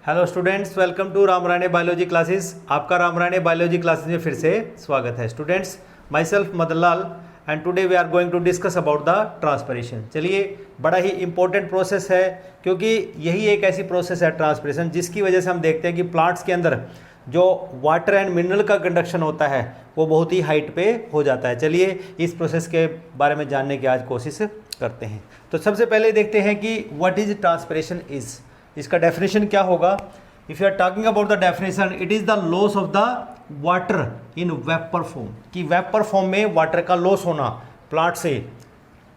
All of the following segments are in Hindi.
Hello students, welcome to Ramrane biology classes. आपका रामराणे बायोलॉजी क्लासेस में फिर से स्वागत है। Students, myself Madan Lal and today we are going to discuss about the transpiration. चलिए, बड़ा ही इंपॉर्टेंट प्रोसेस है क्योंकि यही एक ऐसी प्रोसेस है ट्रांसपिरेशन जिसकी वजह से हम देखते हैं कि प्लांट्स के अंदर जो वाटर एंड मिनरल का कंडक्शन होता है वो बहुत ही हाइट पे हो जाता है। चलिए इस प्रोसेस के बारे में जानने की आज कोशिश करते हैं। तो सबसे पहले देखते हैं कि व्हाट इज ट्रांसपिरेशन इज। इसका डेफिनेशन क्या होगा। If you are talking about the definition, it is the loss of the water in vapour form, कि वेपर फॉर्म में वाटर का लॉस होना प्लांट से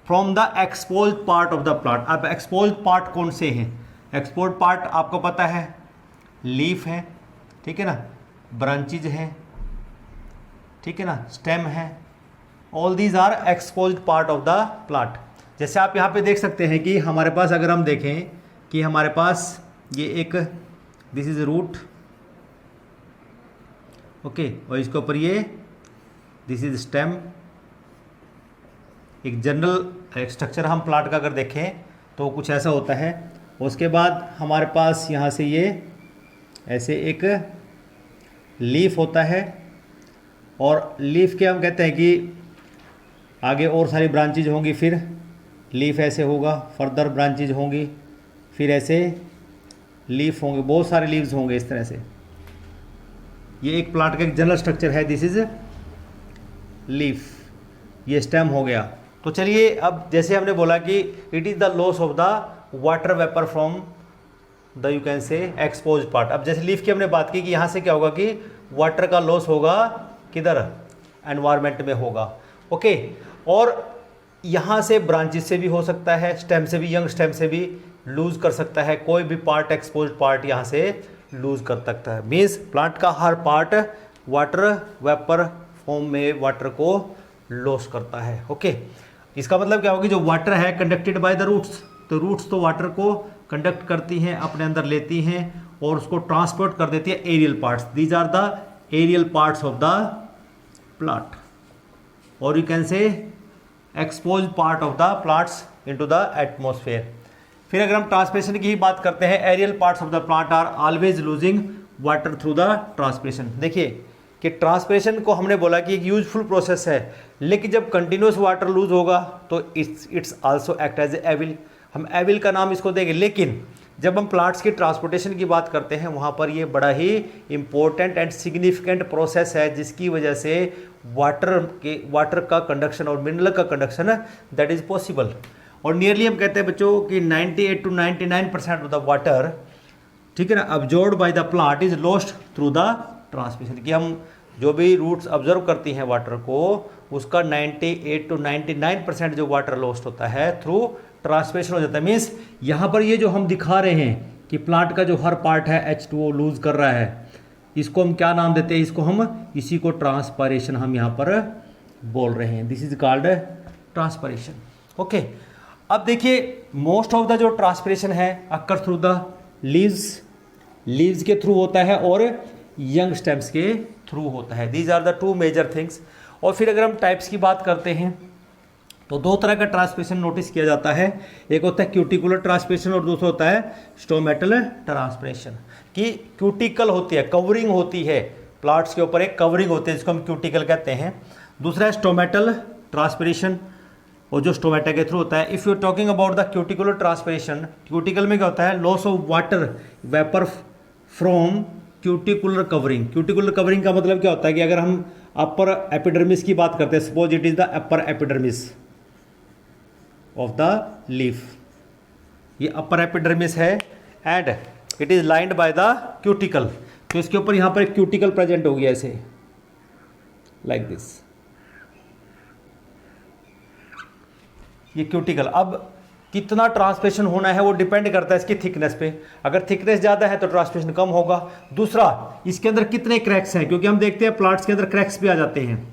from the exposed part of the plant. अब एक्सपोज्ड पार्ट कौन से हैं? एक्सपोज्ड पार्ट आपको पता है, लीफ है, ठीक है ना, ब्रांचेज हैं, ठीक है ना, स्टेम है, all these are exposed part of the plant. जैसे आप यहाँ पे देख सकते हैं कि हमारे पास अगर हम देखें कि हमारे पास ये एक दिस इज रूट, ओके, और इसके ऊपर ये दिस इज स्टेम। एक जनरल स्ट्रक्चर हम प्लांट का अगर देखें तो कुछ ऐसा होता है। उसके बाद हमारे पास यहाँ से ये ऐसे एक लीफ होता है और लीफ के हम कहते हैं कि आगे और सारी ब्रांचेज होंगी, फिर लीफ ऐसे होगा, फर्दर ब्रांचेज होंगी, फिर ऐसे लीफ होंगे, बहुत सारे लीव्स होंगे इस तरह से। ये एक प्लांट का एक जनरल स्ट्रक्चर है, दिस इज लीफ, ये स्टेम हो गया। तो चलिए, अब जैसे हमने बोला कि it is the loss of the water vapour from the you can say expose part. अब जैसे लीफ की हमने बात की कि यहाँ से क्या होगा कि वाटर का लॉस होगा, किधर, एनवायरमेंट में होगा, ओके। और यहाँ से ब्रांचेस से भी हो सकता है, स्टेम से भी, यंग स्टेम से भी लूज कर सकता है, कोई भी पार्ट एक्सपोज्ड पार्ट यहाँ से लूज कर सकता है। मीन्स प्लांट का हर पार्ट वाटर वेपर फॉर्म में वाटर को लॉस करता है, ओके। इसका मतलब क्या होगा, जो वाटर है कंडक्टेड बाय द रूट्स, तो रूट्स तो वाटर को कंडक्ट करती हैं, अपने अंदर लेती हैं और उसको ट्रांसपोर्ट कर देती है aerial parts. These are the aerial parts of the plant, और you can say expose part of the plants into the atmosphere. फिर अगर हम ट्रांसपिरेशन की ही बात करते हैं, aerial parts of the plant are always losing water through the transpiration. देखिए कि ट्रांसपिरेशन को हमने बोला कि एक यूजफुल प्रोसेस है, लेकिन जब कंटिन्यूस वाटर लूज होगा तो it's also act as evil. हम एविल का नाम इसको देंगे, लेकिन जब हम प्लांट्स की ट्रांसपोर्टेशन की बात करते हैं वहाँ पर ये बड़ा ही इंपॉर्टेंट एंड सिग्निफिकेंट प्रोसेस है, जिसकी वजह से वाटर का कंडक्शन और मिनरल का कंडक्शन दैट इज़ पॉसिबल। और नियरली हम कहते हैं बच्चों कि 98 to 99% ऑफ द वाटर, ठीक है ना, absorbed by the plant is lost through the transpiration. कि हम जो भी रूट्स ऑब्जर्व करती हैं वाटर को, उसका 98 to 99% जो वाटर लॉस्ट होता है थ्रू ट्रांसपिरेशन हो जाता है। मीन्स यहाँ पर ये जो हम दिखा रहे हैं कि प्लांट का जो हर पार्ट है H2O लूज कर रहा है, इसको हम क्या नाम देते हैं? इसको हम इसी को ट्रांसपायरेशन हम यहाँ पर बोल रहे हैं। This is called transpiration, okay. अब देखिए, मोस्ट ऑफ द जो ट्रांसपिरेशन है अक्कर थ्रू द लीव्स के थ्रू होता है और यंग स्टेम्स के थ्रू होता है। These are the two major things. और फिर अगर हम टाइप्स की बात करते हैं तो दो तरह का ट्रांसपिरेशन नोटिस किया जाता है। एक होता है क्यूटिकुलर ट्रांसपिरेशन और दूसरा होता है स्टोमेटल ट्रांसपिरेशन। कि क्यूटिकल होती है, कवरिंग होती है, प्लांट्स के ऊपर एक कवरिंग होती है जिसको हम क्यूटिकल कहते हैं। दूसरा है स्टोमेटल ट्रांसपिरेशन, और जो स्टोमेटा के थ्रू होता है। If you talking about the cuticular transpiration, cuticle में क्या होता है? Loss of water vapour from cuticular covering. Cuticular covering का मतलब क्या होता है कि अगर हम अपर एपिडर्मिस की बात करते हैं, suppose it is the upper epidermis of the leaf, ये अपर एपिडर्मिस है and it is lined by the cuticle, तो इसके ऊपर यहाँ पर एक क्यूटिकल प्रेजेंट होगी ऐसे, लाइक दिस, ये क्यूटिकल। अब कितना ट्रांसपिरेशन होना है वो डिपेंड करता है इसकी थिकनेस पे। अगर थिकनेस ज़्यादा है तो ट्रांसपिरेशन कम होगा। दूसरा, इसके अंदर कितने क्रैक्स हैं, क्योंकि हम देखते हैं प्लांट्स के अंदर क्रैक्स भी आ जाते हैं,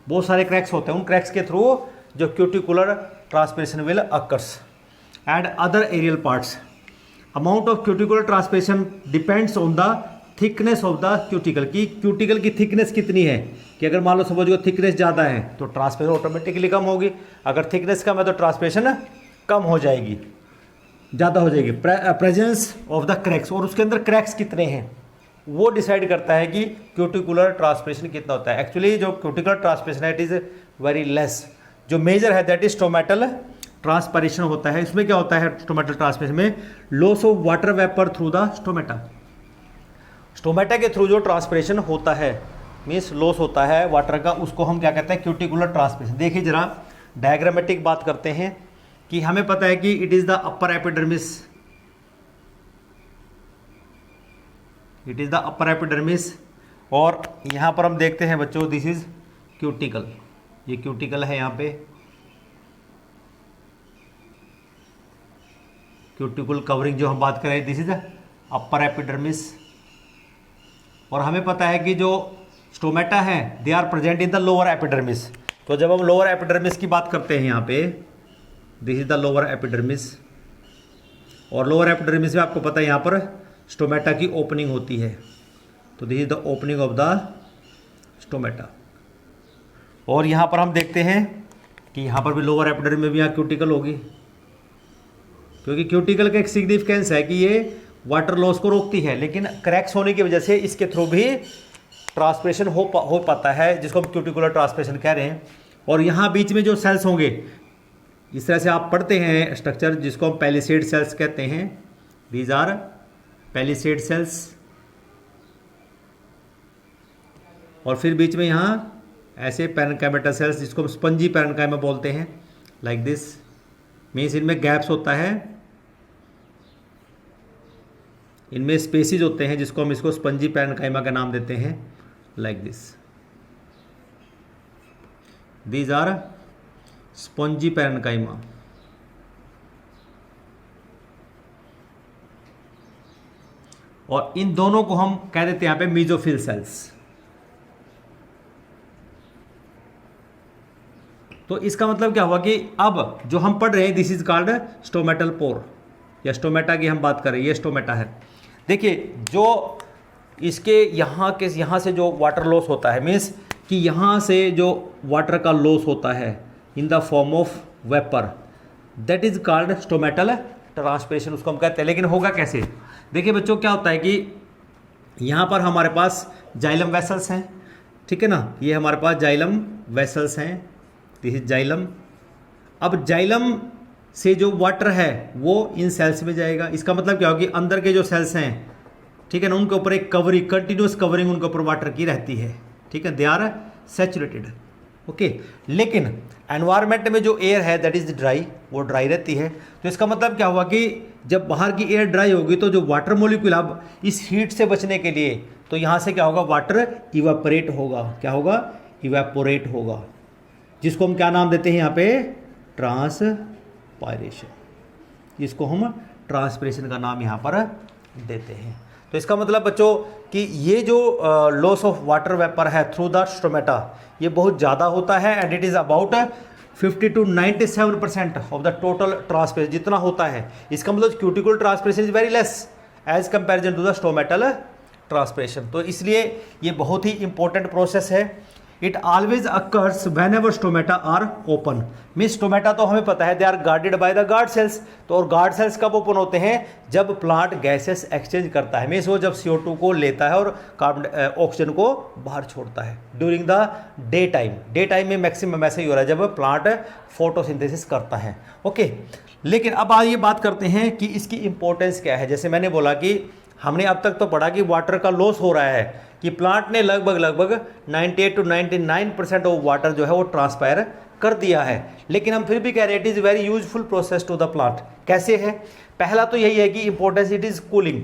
बहुत सारे क्रैक्स होते हैं। उन क्रैक्स के थ्रू जो cuticular transpiration will occurs and other aerial parts. Amount of cuticular transpiration depends on the thickness of the cuticle, की क्यूटिकल की थिकनेस कितनी है। कि अगर मान लो सपोज को थिकनेस ज़्यादा है तो ट्रांसपिरेशन ऑटोमेटिकली कम होगी, अगर थिकनेस कम है तो ट्रांसपिरेशन कम हो जाएगी। ज़्यादा हो जाएगी। प्रेजेंस ऑफ द क्रैक्स, और उसके अंदर क्रैक्स कितने हैं वो डिसाइड करता है कि क्यूटिकुलर ट्रांसपिरेशन कितना होता है। एक्चुअली जो क्यूटिकुलर ट्रांसपिरेशन है इट इज़ वेरी लेस। जो मेजर है दैट इज स्टोमेटल ट्रांसपिरेशन होता है। इसमें क्या होता है स्टोमेटल ट्रांसपिरेशन में? Loss of water vapour through the stomata. Stomata के थ्रू जो ट्रांसपिरेशन होता है मीन्स लॉस होता है वाटर का, उसको हम क्या कहते हैं? Cuticular transpiration. देखिए जरा डायग्रामेटिक बात करते हैं कि हमें पता है कि it is the upper epidermis, it is the upper epidermis, और यहाँ पर हम देखते हैं बच्चों दिस इज क्यूटिकल, ये क्यूटिकल है यहाँ पे, क्यूटिकल कवरिंग जो हम बात कर रहे हैं दिस इज अपर एपिडर्मिस। और हमें पता है कि जो स्टोमेटा है they are present in the lower epidermis. तो जब हम लोअर एपिडर्मिस की बात करते हैं यहाँ पे this is the lower epidermis, और लोअर एपिडर्मिस में आपको पता है यहाँ पर स्टोमेटा की ओपनिंग होती है। तो this is the opening of the stomata. और यहाँ पर हम देखते हैं कि यहाँ पर भी लोअर एपिडर्मिस में भी यहाँ क्यूटिकल होगी, क्योंकि क्यूटिकल का एक सिग्निफिकेंस है कि ये वाटर लॉस को रोकती है, लेकिन क्रैक्स होने की वजह से इसके थ्रू भी ट्रांसपिरेशन हो पाता है, जिसको हम क्यूटिकुलर ट्रांसपिरेशन कह रहे हैं। और यहाँ बीच में जो सेल्स होंगे, इस तरह से आप पढ़ते हैं स्ट्रक्चर जिसको हम पैलिसेड सेल्स कहते हैं, दीज आर पैलिसेड सेल्स। और फिर बीच में यहाँ ऐसे पैरेन्काइमा सेल्स जिसको हम स्पंजी पैरेन्काइमा बोलते हैं, लाइक दिस, मीन्स इनमें गैप्स होता है, इनमें स्पेसिज होते हैं जिसको हम इसको स्पंजी पैरेन्काइमा का नाम देते हैं, like this, these are spongy parenchyma. और इन दोनों को हम कह देते हैं यहाँ पे मीजोफिल सेल्स। तो इसका मतलब क्या हुआ कि अब जो हम पढ़ रहे हैं this is called stomatal pore, या स्टोमेटा की हम बात कर रहे हैं, ये स्टोमेटा है। देखिए जो इसके यहाँ से जो वाटर लॉस होता है, मीन्स कि यहाँ से जो वाटर का लॉस होता है in the form of vapour, that is called stomatal transpiration, उसको हम कहते हैं। लेकिन होगा कैसे? देखिए बच्चों क्या होता है कि यहाँ पर हमारे पास जाइलम वेसल्स हैं, ठीक है ना, ये हमारे पास जाइलम वेसल्स हैं, दिस इज जाइलम। अब जाइलम से जो वाटर है वो इन सेल्स में जाएगा। इसका मतलब क्या होगा कि अंदर के जो सेल्स हैं, ठीक है ना, उनके ऊपर एक कवरिंग, कंटिन्यूस कवरिंग उनके ऊपर वाटर की रहती है, ठीक है, दे आर सैचुरेटेड, ओके। लेकिन एनवायरनमेंट में जो एयर है दैट इज ड्राई, वो ड्राई रहती है। तो इसका मतलब क्या हुआ कि जब बाहर की एयर ड्राई होगी तो जो वाटर मोलिक्यूल, अब इस हीट से बचने के लिए तो यहाँ से क्या होगा, वाटर इवेपोरेट होगा। क्या होगा? इवेपोरेट होगा, जिसको हम क्या नाम देते हैं यहाँ पे? ट्रांसपायरेशन, जिसको हम ट्रांसपिरेशन का नाम यहाँ पर देते हैं। तो इसका मतलब बच्चों कि ये जो लॉस ऑफ वाटर वेपर है थ्रू द स्टोमेटा, ये बहुत ज़्यादा होता है, and it is about 50 to 97% of the total transpiration जितना होता है। इसका मतलब cuticular transpiration is very less as comparison to the stomatal transpiration. तो इसलिए ये बहुत ही इंपॉर्टेंट प्रोसेस है। It always occurs whenever stomata are open, means stomata तो हमें पता है they are guarded by the guard cells. तो और गार्ड सेल्स कब ओपन होते हैं? जब प्लांट गैसेस एक्सचेंज करता है, मीन्स वो जब CO2 को लेता है और कार्बन ऑक्सीजन को बाहर छोड़ता है during the day time. Day time में मैक्सिमम ऐसा ही हो रहा है जब प्लांट फोटोसिंथेसिस करता है, ओके। लेकिन अब आइए बात करते हैं कि इसकी इंपॉर्टेंस क्या है। जैसे मैंने बोला कि हमने अब तक तो पढ़ा कि वाटर का लॉस हो रहा है, कि प्लांट ने लगभग 98 to 99% ऑफ वाटर जो है वो ट्रांसपायर कर दिया है। लेकिन हम फिर भी कह रहे हैं it is very useful process to the plant. कैसे है? पहला तो यही है कि इंपॉर्टेंस इट इज़ कूलिंग,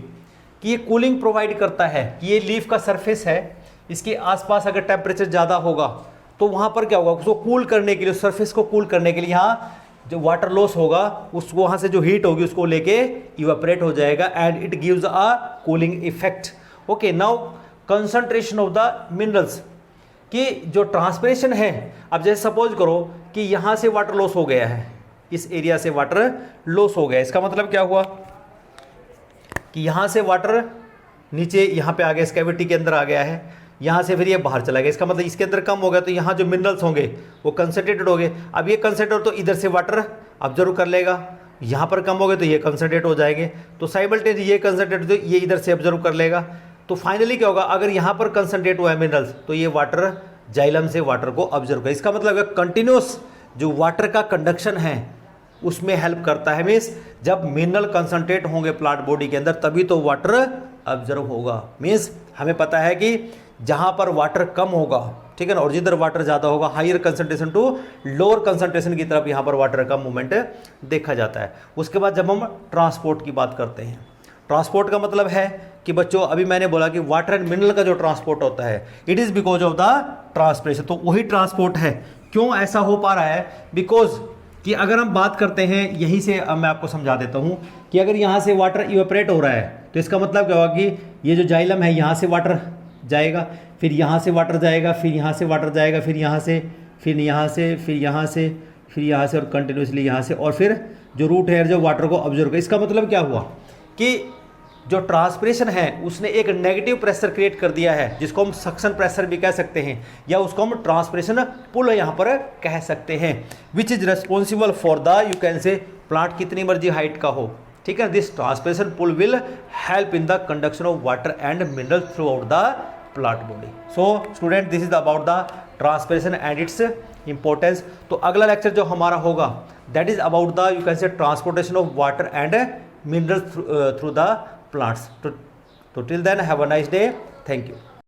कि ये कूलिंग प्रोवाइड करता है कि ये लीफ का सरफेस है, इसके आसपास अगर टेम्परेचर ज़्यादा होगा तो वहाँ पर क्या होगा, उसको कूल करने के लिए, सरफेस को कूल करने के लिए यहाँ जो वाटर लॉस होगा उसको, वहाँ से जो हीट होगी उसको लेके इवेपोरेट हो जाएगा, and it gives a cooling effect, okay. Now concentration of the minerals, कि जो ट्रांसपिरेशन है, अब जैसे सपोज करो कि यहाँ से वाटर लॉस हो गया है, इस एरिया से वाटर लॉस हो गया, इसका मतलब क्या हुआ कि यहाँ से वाटर नीचे यहाँ पे आ गया, इस कैविटी के अंदर आ गया है, यहाँ से फिर ये बाहर चला गया, इसका मतलब इसके अंदर कम हो गया, तो यहाँ जो मिनरल्स होंगे वो कंसंट्रेटेड हो गए। अब ये कंसंट्रेटेड तो इधर से वाटर ऑब्जर्व कर लेगा, यहाँ पर कम हो गए तो ये कंसंट्रेट हो जाएंगे, तो साइमल्टेनियस ये कंसंट्रेट तो ये इधर से ऑब्जर्व कर लेगा। तो फाइनली क्या होगा, अगर यहाँ पर कंसंट्रेट हुआ है मिनरल्स तो ये वाटर जाइलम से वाटर को ऑब्जर्व करेगा। इसका मतलब है कंटिन्यूस जो वाटर का कंडक्शन है उसमें हेल्प करता है। मीन्स जब मिनरल कंसंट्रेट होंगे प्लांट बॉडी के अंदर तभी तो वाटर ऑब्जर्व होगा। मीन्स हमें पता है कि जहाँ पर वाटर कम होगा, ठीक है ना, और जिधर वाटर ज़्यादा होगा, higher concentration to lower concentration की तरफ यहाँ पर वाटर का मूवमेंट देखा जाता है। उसके बाद जब हम ट्रांसपोर्ट की बात करते हैं, ट्रांसपोर्ट का मतलब है कि बच्चों अभी मैंने बोला कि वाटर एंड मिनरल का जो ट्रांसपोर्ट होता है it is because of the transpiration, तो वही ट्रांसपोर्ट है। क्यों ऐसा हो पा रहा है, बिकॉज कि अगर हम बात करते हैं यहीं से, अब मैं आपको समझा देता हूँ कि अगर यहाँ से वाटर इवेपरेट हो रहा है तो इसका मतलब क्या होगा कि ये जो जाइलम है यहाँ से वाटर जाएगा, फिर यहाँ से वाटर जाएगा, फिर यहाँ से वाटर जाएगा, फिर यहाँ से, फिर यहाँ से, फिर यहाँ से, फिर यहाँ से और कंटिन्यूसली यहाँ से, और फिर जो रूट है जो वाटर को ऑब्जर्व करे। इसका मतलब क्या हुआ कि जो ट्रांसपिरेशन है उसने एक नेगेटिव प्रेशर क्रिएट कर दिया है जिसको हम सक्शन प्रेशर भी कह सकते हैं या उसको हम ट्रांसपिरेशन पुल यहाँ पर कह सकते हैं, which is responsible for the, you can say, plant कितनी मर्जी हाइट का हो, ठीक है, this transpiration pull will help in the conduction of water and mineral throughout the plant body. So student this is about the transpiration and its importance. तो अगला लेक्चर जो हमारा होगा that is about the, you can say, transportation of water and mineral through the plants. To till then, have a nice day. Thank you.